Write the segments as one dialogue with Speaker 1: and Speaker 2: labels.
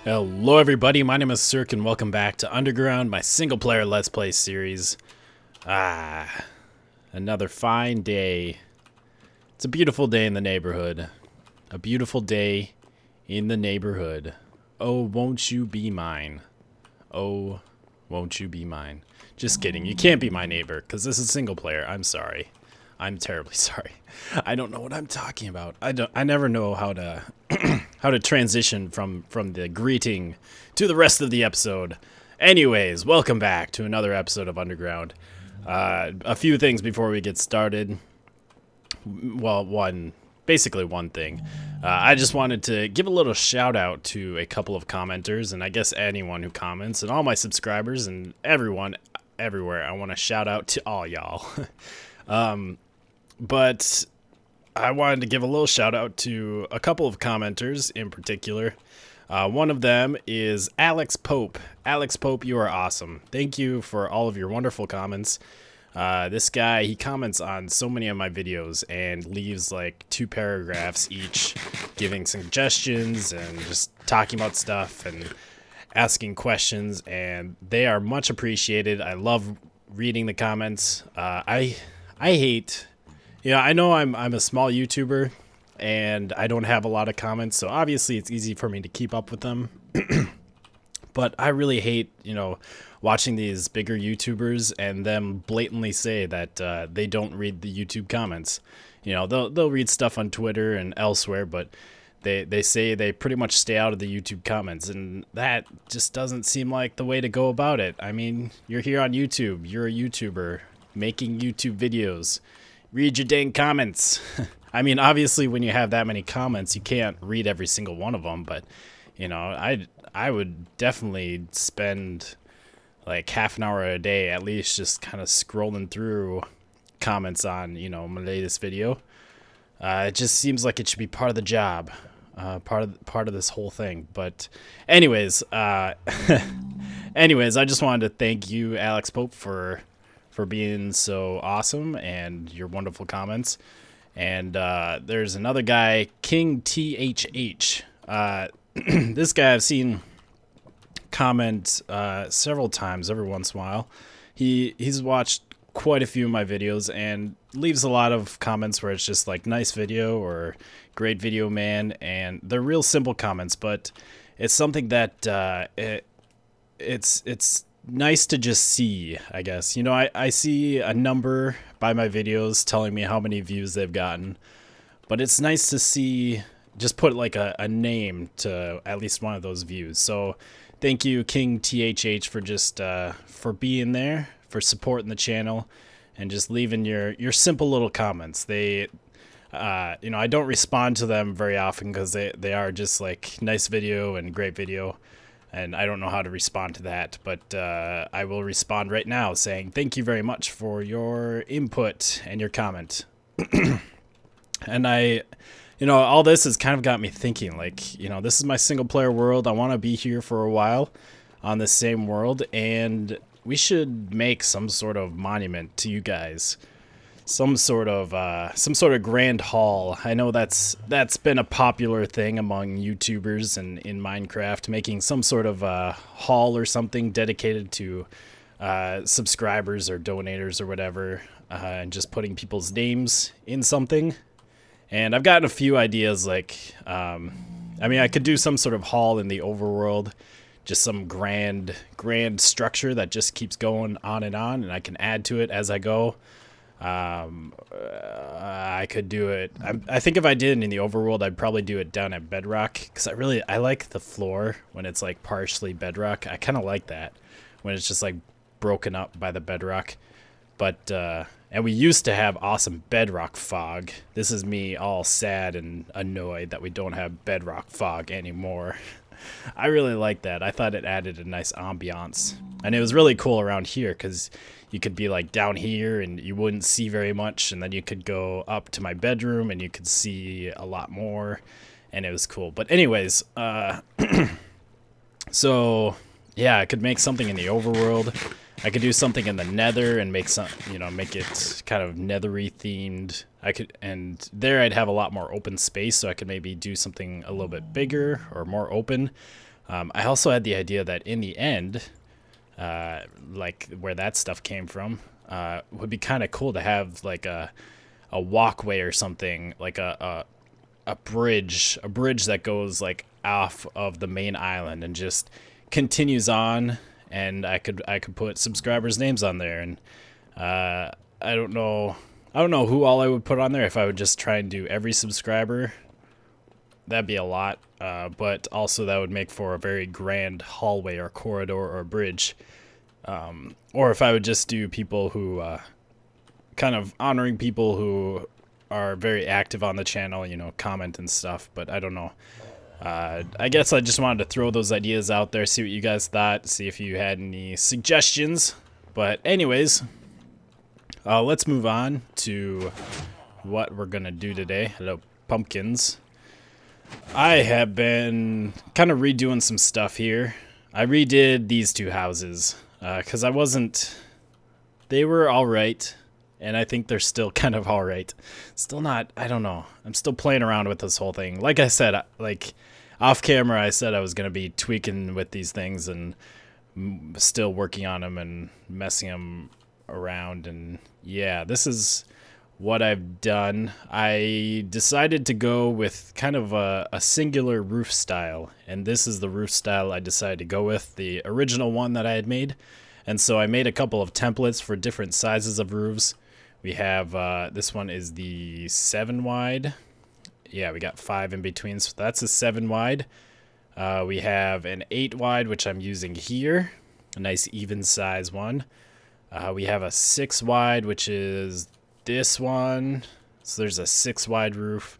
Speaker 1: Hello everybody, my name is Sirhc and welcome back to Underground, my single player Let's Play series. Another fine day. It's a beautiful day in the neighborhood. A beautiful day in the neighborhood. Oh, won't you be mine? Oh, won't you be mine? Just kidding, you can't be my neighbor, because this is single player. I'm sorry. I'm terribly sorry. I don't know what I'm talking about. I never know how to how to transition from the greeting to the rest of the episode. Anyways, welcome back to another episode of Underground. A few things before we get started. Well, basically one thing. I just wanted to give a little shout out to a couple of commenters, and I guess anyone who comments, and all my subscribers and everyone everywhere. I want to shout out to all y'all. But I wanted to give a little shout out to a couple of commenters in particular. One of them is Alex Pope. Alex Pope, you are awesome. Thank you for all of your wonderful comments. This guy, he comments on so many of my videos and leaves like 2 paragraphs each, giving suggestions and just talking about stuff and asking questions, and they are much appreciated. I love reading the comments. I hate... Yeah, I know I'm a small YouTuber, and I don't have a lot of comments, so obviously it's easy for me to keep up with them. But I really hate, watching these bigger YouTubers and them blatantly say that they don't read the YouTube comments. They'll read stuff on Twitter and elsewhere, but they say they pretty much stay out of the YouTube comments, and that just doesn't seem like the way to go about it. I mean, you're here on YouTube, you're a YouTuber making YouTube videos. Read your dang comments. I mean, obviously, when you have that many comments, you can't read every single one of them. But, I would definitely spend like half an hour a day at least just kind of scrolling through comments on, my latest video. It just seems like it should be part of the job, part of this whole thing. But, anyways, I just wanted to thank you, Alex Pope, for being so awesome and your wonderful comments. And there's another guy, King THH. This guy I've seen comment several times every once in a while. He's watched quite a few of my videos and leaves a lot of comments where it's just like nice video or great video, man, and they're real simple comments, but it's something that it's nice to just see, I guess. I see a number by my videos telling me how many views they've gotten, but it's nice to see, just put like a name to at least one of those views. So thank you, King THH, for just for being there, for supporting the channel, and just leaving your simple little comments. They I don't respond to them very often because they are just like nice video and great video, and I don't know how to respond to that, but I will respond right now saying thank you very much for your input and your comment. And all this has kind of got me thinking, like, this is my single player world. I want to be here for a while on this same world, and we should make some sort of monument to you guys. Some sort of grand hall. I know that's been a popular thing among YouTubers and in Minecraft, making some sort of hall or something dedicated to subscribers or donators or whatever, and just putting people's names in something. And I've gotten a few ideas, like, I mean, I could do some sort of hall in the overworld, just some grand structure that just keeps going on, and I can add to it as I go. I could do it. I think if I did it in the overworld, I'd probably do it down at bedrock, because I like the floor when it's like partially bedrock. I kind of like that when it's just like broken up by the bedrock. But and we used to have awesome bedrock fog. This is me all sad and annoyed that we don't have bedrock fog anymore. I really like that. I thought it added a nice ambiance, and it was really cool around here because you could be like down here and you wouldn't see very much, and then you could go up to my bedroom and you could see a lot more, and it was cool. But anyways, so yeah, I could make something in the overworld. I could do something in the nether and make make it kind of nethery themed. And there I'd have a lot more open space, so I could maybe do something a little bit bigger or more open. I also had the idea that in the end, like where that stuff came from, would be kind of cool to have like a walkway or something, like a bridge that goes like off of the main island and just continues on, and I could put subscribers' names on there, and I don't know who all I would put on there. If I would just try and do every subscriber, that'd be a lot, but also that would make for a very grand hallway or corridor or bridge. Or if I would just do people who kind of honoring people who are very active on the channel, you know, comment and stuff, but I don't know. I guess I just wanted to throw those ideas out there, see what you guys thought, see if you had any suggestions. But anyways, let's move on to what we're gonna do today. Hello, pumpkins. I have been kind of redoing some stuff here. I redid these two houses because they were alright, and I think they're still kind of alright. Still not, I don't know. I'm still playing around with this whole thing. Like I said, like off camera, I said I was going to be tweaking with these things and still working on them and messing them around. And yeah, this is what I've done. I decided to go with kind of a singular roof style, and this is the roof style I decided to go with, the original one that I had made. And so I made a couple of templates for different sizes of roofs. We have this one is the 7 wide. Yeah, we got 5 in between, so that's a 7 wide. We have an 8 wide, which I'm using here, a nice even size one. We have a 6 wide, which is this one, so there's a 6 wide roof.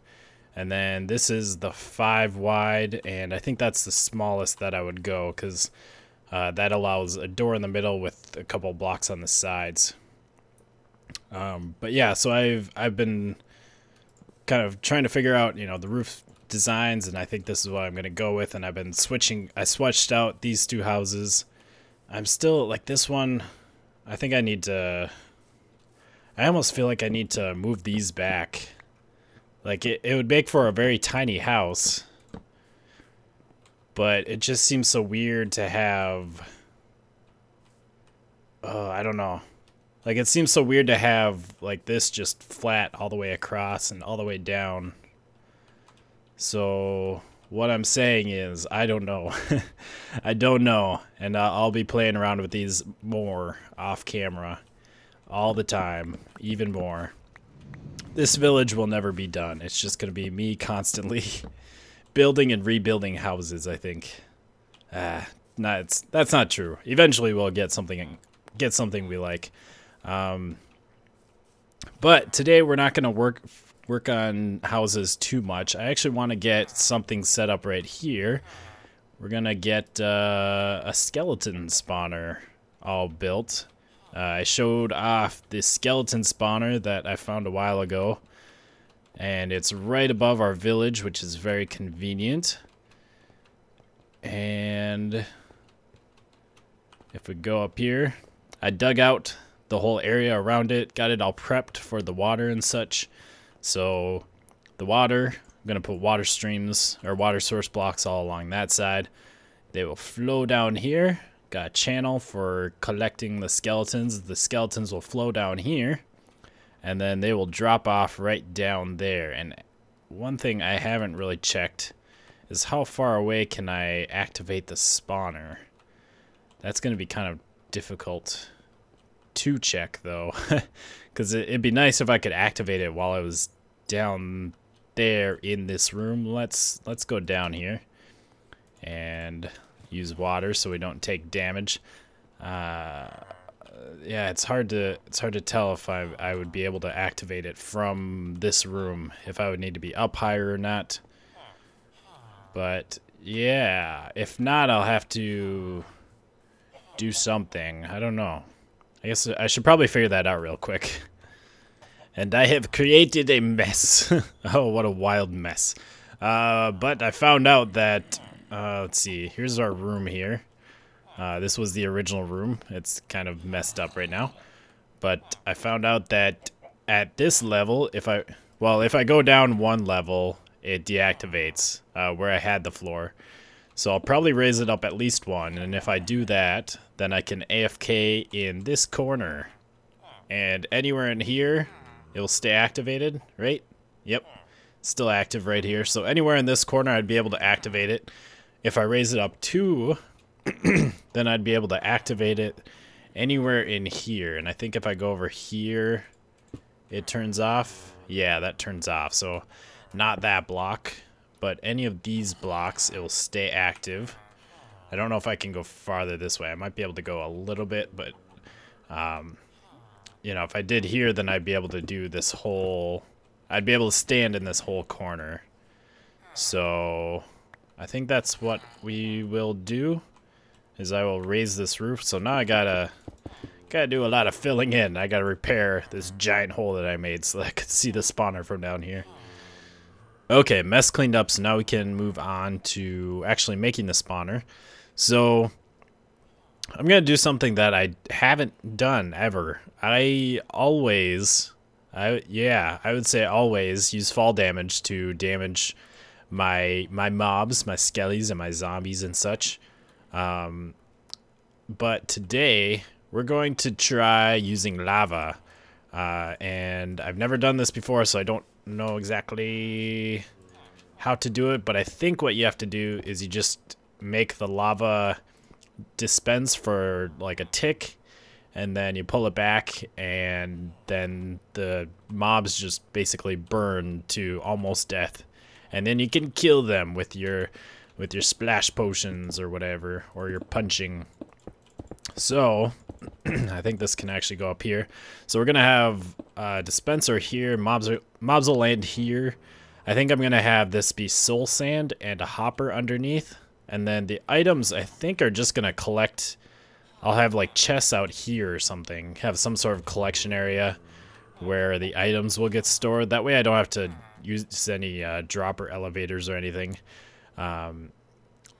Speaker 1: And then this is the 5 wide, and I think that's the smallest that I would go, because that allows a door in the middle with a couple blocks on the sides. But yeah, so I've been kind of trying to figure out, you know, the roof designs, and I think this is what I'm going to go with. And I've been I switched out these two houses. I'm still like this one. I think I almost feel like I need to move these back. Like it would make for a very tiny house, but it just seems so weird to have, I don't know. Like it seems so weird to have like this just flat all the way across and all the way down. So what I'm saying is, I don't know. I don't know. And I'll be playing around with these more off camera all the time, even more. This village will never be done. It's just going to be me constantly building and rebuilding houses, I think. That's not true. Eventually we'll get something we like. But today we're not going to work on houses too much. I actually want to get something set up right here. We're going to get a skeleton spawner all built. I showed off this skeleton spawner that I found a while ago, and it's right above our village, which is very convenient. And if we go up here, I dug out the whole area around it, got it all prepped for the water and such. So the water, I'm going to put water streams or water source blocks all along that side. They will flow down here. Got a channel for collecting the skeletons. The skeletons will flow down here, and then they will drop off right down there. And one thing I haven't really checked is how far away can I activate the spawner. That's going to be kind of difficult to check, though, because it'd be nice if I could activate it while I was down there in this room. Let's go down here and use water so we don't take damage. Yeah, it's hard to tell if I would be able to activate it from this room, if I would need to be up higher or not. But yeah, if not, I'll have to do something. I don't know. I guess I should probably figure that out real quick. And I have created a mess. Oh, what a wild mess. But I found out that let's see, here's our room here. This was the original room. It's kind of messed up right now. But I found out that at this level, if I go down one level, it deactivates where I had the floor. So I'll probably raise it up at least one, and if I do that, then I can AFK in this corner. And anywhere in here, it'll stay activated, right? Yep, still active right here. So anywhere in this corner, I'd be able to activate it. If I raise it up 2, then I'd be able to activate it anywhere in here. And I think if I go over here, it turns off. Yeah, that turns off. So not that block, but any of these blocks, it will stay active. I don't know if I can go farther this way. I might be able to go a little bit, but you know, if I did here, then I'd be able to do this whole, I'd be able to stand in this whole corner. So I think that's what we will do, is I will raise this roof. So now I gotta do a lot of filling in. I gotta repair this giant hole that I made so that I could see the spawner from down here. Okay, mess cleaned up, so now we can move on to actually making the spawner. So I'm gonna do something that I haven't done ever. I would say always use fall damage to damage my mobs, my skellies, and my zombies and such. But today we're going to try using lava, and I've never done this before, so I don't know exactly how to do it. But I think what you have to do is you just make the lava dispense for like a tick, and then you pull it back, and then the mobs just basically burn to almost death, and then you can kill them with your splash potions or whatever, or your punching. So I think this can actually go up here. So we're gonna have a dispenser here. Mobs will land here. I think I'm gonna have this be soul sand and a hopper underneath. And then the items, I think, are just going to collect. I'll have like chests out here or something. Have some sort of collection area where the items will get stored. That way I don't have to use any dropper elevators or anything.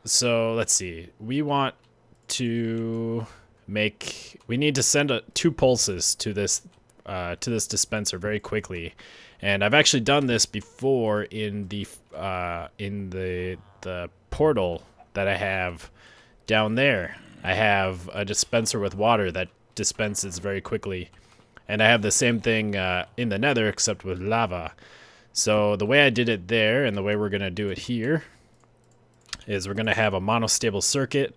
Speaker 1: So let's see. We want to make... We need to send 2 pulses to this dispenser very quickly. And I've actually done this before in the portal that I have down there. I have a dispenser with water that dispenses very quickly, and I have the same thing in the nether, except with lava. So the way I did it there, and the way we're gonna do it here, is we're gonna have a monostable circuit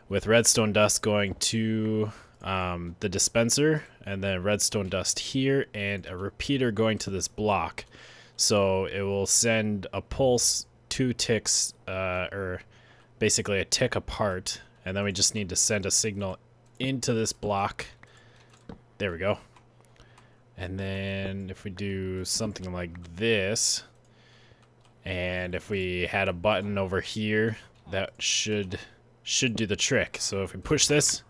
Speaker 1: with redstone dust going to the dispenser, and then redstone dust here, and a repeater going to this block. So it will send a pulse 2 ticks, or basically a tick apart, and then we just need to send a signal into this block. There we go. And then if we do something like this, and if we had a button over here, that should do the trick. So if we push this,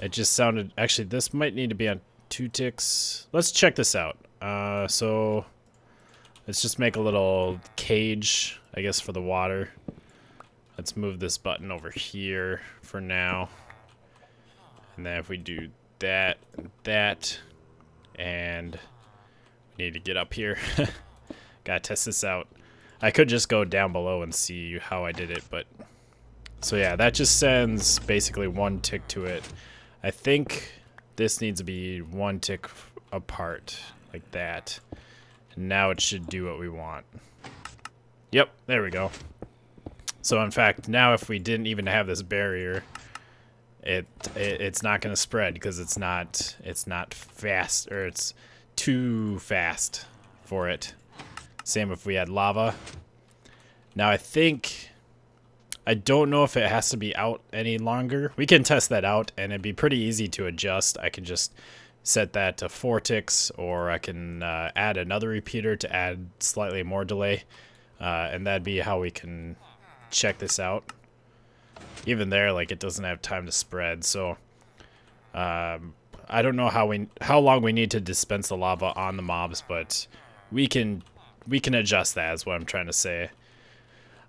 Speaker 1: it just sounded... Actually, this might need to be on 2 ticks. Let's check this out. So let's just make a little cage, I guess, for the water. Let's move this button over here for now. And then if we do that and that, and we need to get up here. Gotta test this out. I could just go down below and see how I did it, but... So yeah, that just sends basically 1 tick to it. I think this needs to be 1 tick apart, like that. And now it should do what we want. Yep, there we go. So in fact, now if we didn't even have this barrier, it's not going to spread because it's not fast, or it's too fast for it. Same if we had lava. Now I don't know if it has to be out any longer. We can test that out, and it'd be pretty easy to adjust. I can just set that to 4 ticks, or I can add another repeater to add slightly more delay, and that'd be how we can check this out. Even there, like, it doesn't have time to spread, so I don't know how long we need to dispense the lava on the mobs, but we can adjust that, is what I'm trying to say.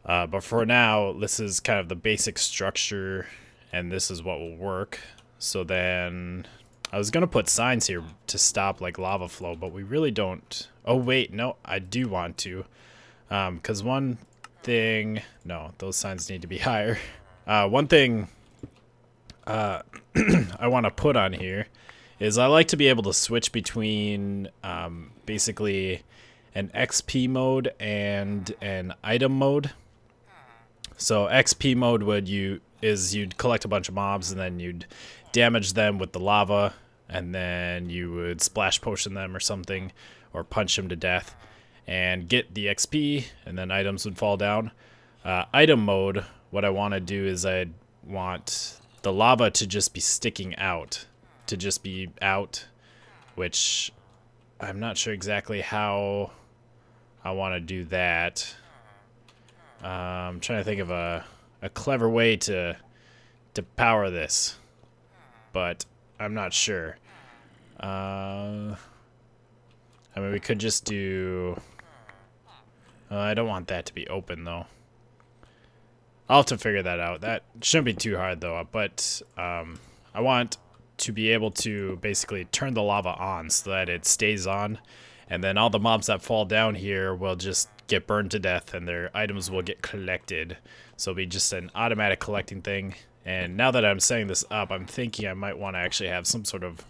Speaker 1: But for now, this is kind of the basic structure, and this is what will work. So then I was gonna put signs here to stop like lava flow, but we really don't. Oh wait, no, I do want to, because one, thing... No, those signs need to be higher. One thing I want to put on here is I like to be able to switch between basically an XP mode and an item mode. So XP mode you'd collect a bunch of mobs and then you'd damage them with the lava, and then you would splash potion them or something, or punch them to death and get the XP, and then items would fall down. Item mode, what I want to do is I want the lava to just be sticking out, which I'm not sure exactly how I want to do that. I'm trying to think of a clever way to power this, but I'm not sure. I mean, we could just do... I don't want that to be open, though. I'll have to figure that out. That shouldn't be too hard, though. But I want to be able to basically turn the lava on so that it stays on. And then all the mobs that fall down here will just get burned to death, and their items will get collected. So it'll be just an automatic collecting thing. And now that I'm setting this up, I'm thinking I might want to actually have some sort of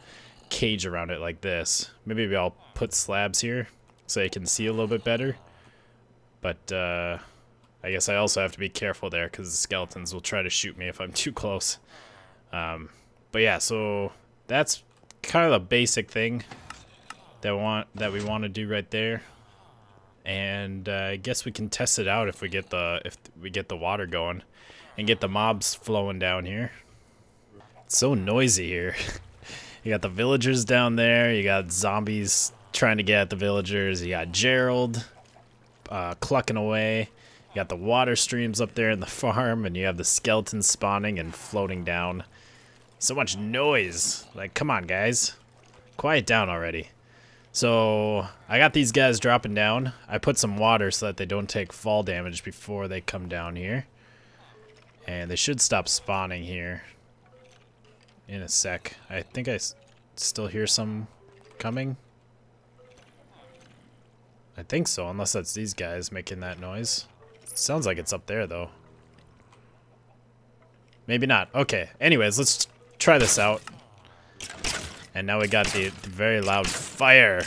Speaker 1: cage around it like this. Maybe I'll put slabs here so you can see a little bit better. But I guess I also have to be careful there because the skeletons will try to shoot me if I'm too close. But yeah, so that's kind of the basic thing that we want to do right there. And I guess we can test it out if we get the water going and get the mobs flowing down here. It's so noisy here. You got the villagers down there. You got zombies trying to get at the villagers. You got Gerald clucking away. You got the water streams up there in the farm, and you have the skeletons spawning and floating down. So much noise. Like, come on, guys. Quiet down already. So, I got these guys dropping down. I put some water so that they don't take fall damage before they come down here. And they should stop spawning here in a sec. I think I still hear some coming. I think so, unless that's these guys making that noise. It sounds like it's up there, though. Maybe not. Okay, anyways, let's try this out. And now we got the very loud fire.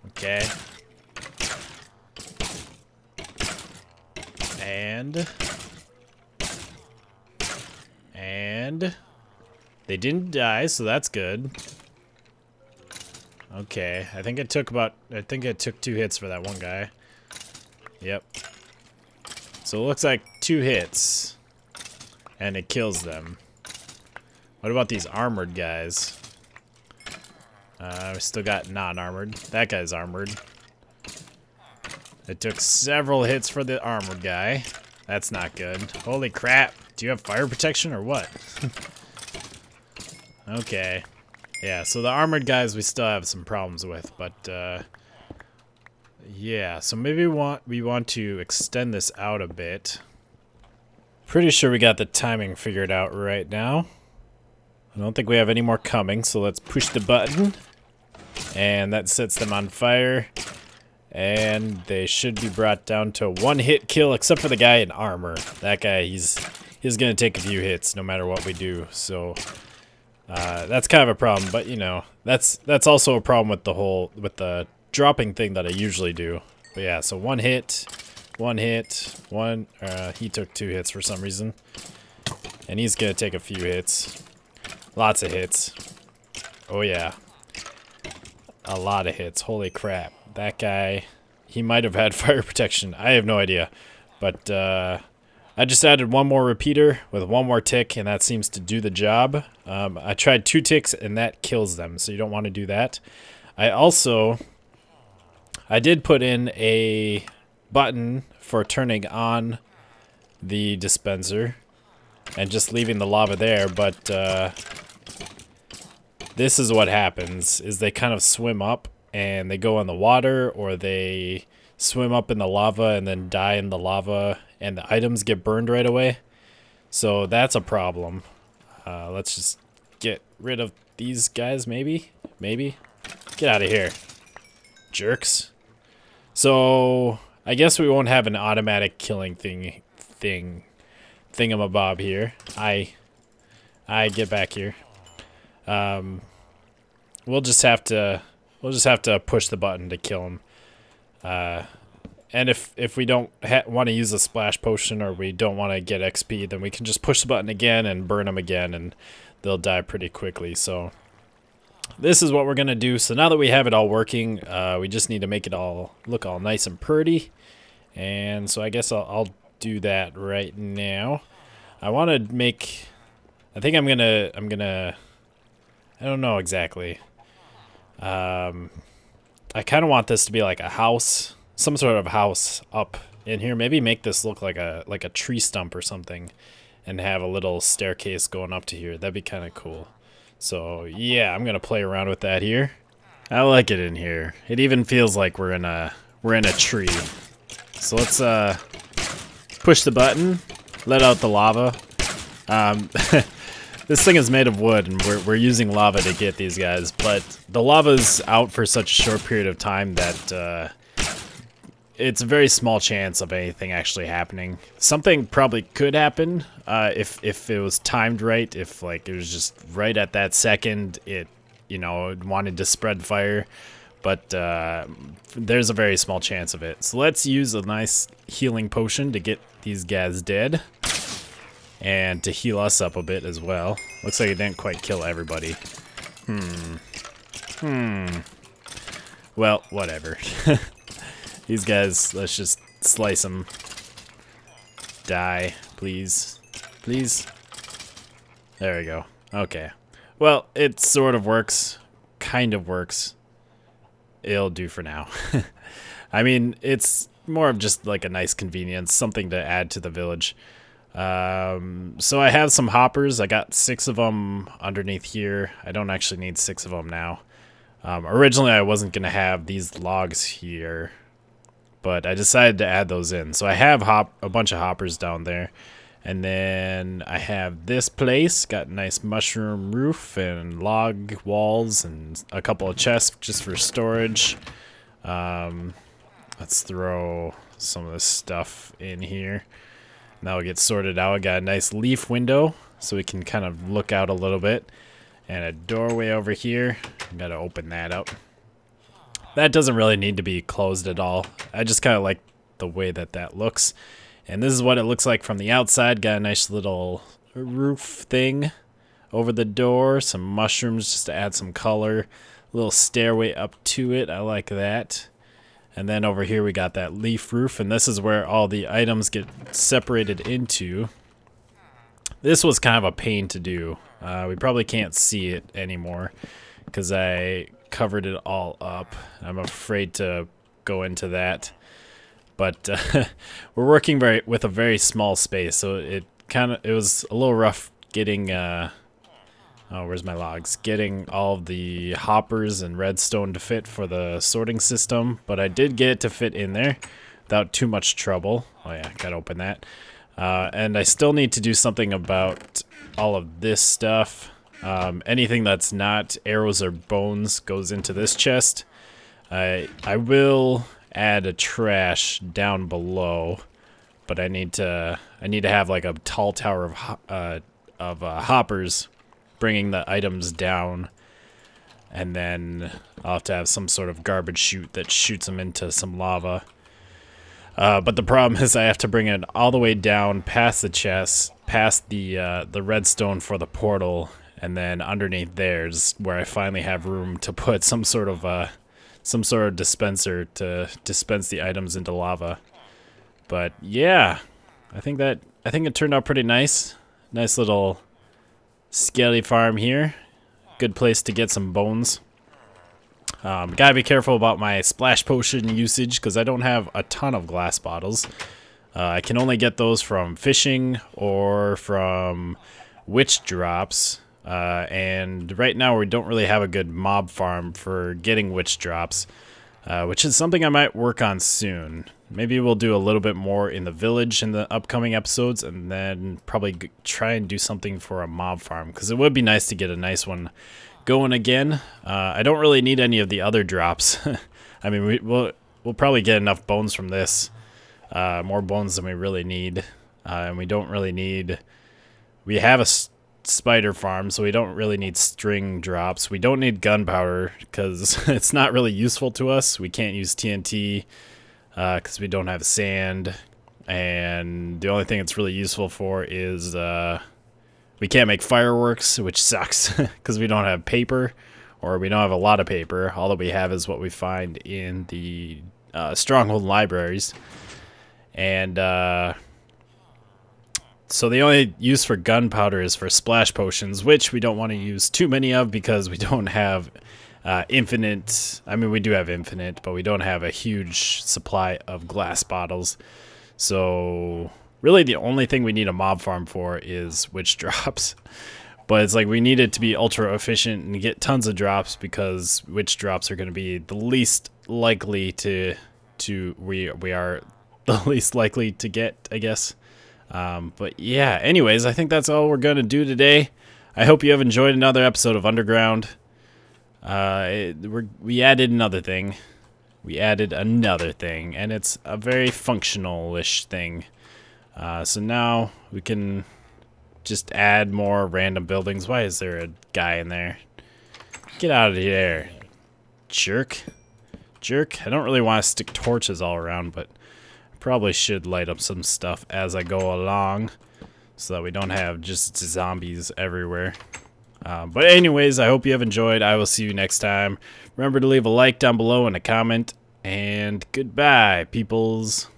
Speaker 1: Okay. And they didn't die, so that's good. Okay, I think it took 2 hits for that one guy. Yep. So it looks like 2 hits, and it kills them. What about these armored guys? We still got non-armored. That guy's armored. It took several hits for the armored guy. That's not good. Holy crap. Do you have fire protection or what? Okay. Yeah, so the armored guys we still have some problems with, but yeah, so maybe we want to extend this out a bit. Pretty sure we got the timing figured out right now. I don't think we have any more coming, so let's push the button. And that sets them on fire. And they should be brought down to 1-hit kill, except for the guy in armor. That guy, he's gonna take a few hits no matter what we do. So that's kind of a problem, but you know, that's also a problem with the dropping thing that I usually do. But yeah, so 1 hit, he took 2 hits for some reason. And he's gonna take a few hits. Lots of hits. Oh yeah. A lot of hits. Holy crap. That guy, he might have had fire protection. I have no idea. But I just added 1 more repeater with 1 more tick, and that seems to do the job. I tried 2 ticks, and that kills them, so you don't want to do that. I did put in a button for turning on the dispenser and just leaving the lava there, but this is what happens, is they kind of swim up and they go in the water, or they swim up in the lava and then die in the lava, and the items get burned right away. So that's a problem. Let's just get rid of these guys, maybe? Maybe? Get out of here, jerks. So I guess we won't have an automatic killing thingamabob here. I get back here. We'll just have to push the button to kill him. And if we don't want to use a splash potion, or we don't want to get XP, then we can just push the button again and burn them again, and they'll die pretty quickly. So this is what we're gonna do. So now that we have it all working, we just need to make it all look all nice and pretty. And so I guess I'll do that right now. I want to make. I think I'm gonna. I don't know exactly. I kind of want this to be like a house, some sort of house up in here. Maybe make this look like a tree stump or something, and have a little staircase going up to here. That'd be kind of cool. So yeah, I'm gonna play around with that here. I like it in here. It even feels like we're in a tree. So let's push the button, let out the lava. This thing is made of wood, and we're using lava to get these guys, but the lava's out for such a short period of time that it's a very small chance of anything actually happening. Something probably could happen if it was timed right, if like it was just right at that second it, you know, wanted to spread fire, but there's a very small chance of it. So let's use a nice healing potion to get these guys dead. And to heal us up a bit as well. Looks like it didn't quite kill everybody. Well, whatever. These guys, let's just slice them. Die, please. Please. There we go. Okay. Well, it sort of works. Kind of works. It'll do for now. I mean, it's more of just like a nice convenience. Something to add to the village. So I have some hoppers. I got 6 of them underneath here. I don't actually need 6 of them now. Originally I wasn't gonna have these logs here, but I decided to add those in. So I have a bunch of hoppers down there, and then I have this place, got a nice mushroom roof and log walls and a couple of chests just for storage. Let's throw some of this stuff in here. Now we get sorted out. I got a nice leaf window so we can kind of look out a little bit. And a doorway over here. Gotta open that up. That doesn't really need to be closed at all. I just kind of like the way that looks. And this is what it looks like from the outside. Got a nice little roof thing over the door. Some mushrooms just to add some color. A little stairway up to it. I like that. And then over here we got that leaf roof, and this is where all the items get separated into. This was kind of a pain to do. We probably can't see it anymore because I covered it all up. I'm afraid to go into that. But we're working with a very small space, so it was a little rough getting oh, where's my logs? Getting all of the hoppers and redstone to fit for the sorting system, but I did get it to fit in there without too much trouble. Oh yeah, gotta open that. And I still need to do something about all of this stuff. Anything that's not arrows or bones goes into this chest. I will add a trash down below, but I need to have like a tall tower of hoppers bringing the items down, and then I'll have to have some sort of garbage chute that shoots them into some lava. But the problem is I have to bring it all the way down past the chest, past the redstone for the portal, and then underneath there's where I finally have room to put some sort of dispenser to dispense the items into lava. But yeah, I think it turned out pretty nice. Nice little Skelly farm here. Good place to get some bones. Gotta be careful about my splash potion usage because I don't have a ton of glass bottles. I can only get those from fishing or from witch drops. And right now we don't really have a good mob farm for getting witch drops, which is something I might work on soon. Maybe we'll do a little bit more in the village in the upcoming episodes, and then probably try and do something for a mob farm, because it would be nice to get a nice one going again. I don't really need any of the other drops. I mean, we'll probably get enough bones from this more bones than we really need. And we don't really need... We have a spider farm, so we don't really need string drops. We don't need gunpowder because it's not really useful to us. We can't use TNT because we don't have sand. And the only thing it's really useful for is we can't make fireworks, which sucks because we don't have paper, or we don't have a lot of paper. All that we have is what we find in the stronghold libraries. And so the only use for gunpowder is for splash potions, which we don't want to use too many of because we don't have infinite. I mean, we do have infinite, but we don't have a huge supply of glass bottles. So really the only thing we need a mob farm for is witch drops. But it's like we need it to be ultra efficient and get tons of drops because witch drops are going to be the least likely we are the least likely to get, I guess. But yeah, anyways, I think that's all we're going to do today. I hope you have enjoyed another episode of Underground. We added another thing. And it's a very functional-ish thing. So now we can just add more random buildings. Why is there a guy in there? Get out of here, jerk. I don't really want to stick torches all around, but I probably should light up some stuff as I go along so that we don't have just zombies everywhere. But anyways, I hope you have enjoyed. I will see you next time. Remember to leave a like down below and a comment. And goodbye, peoples.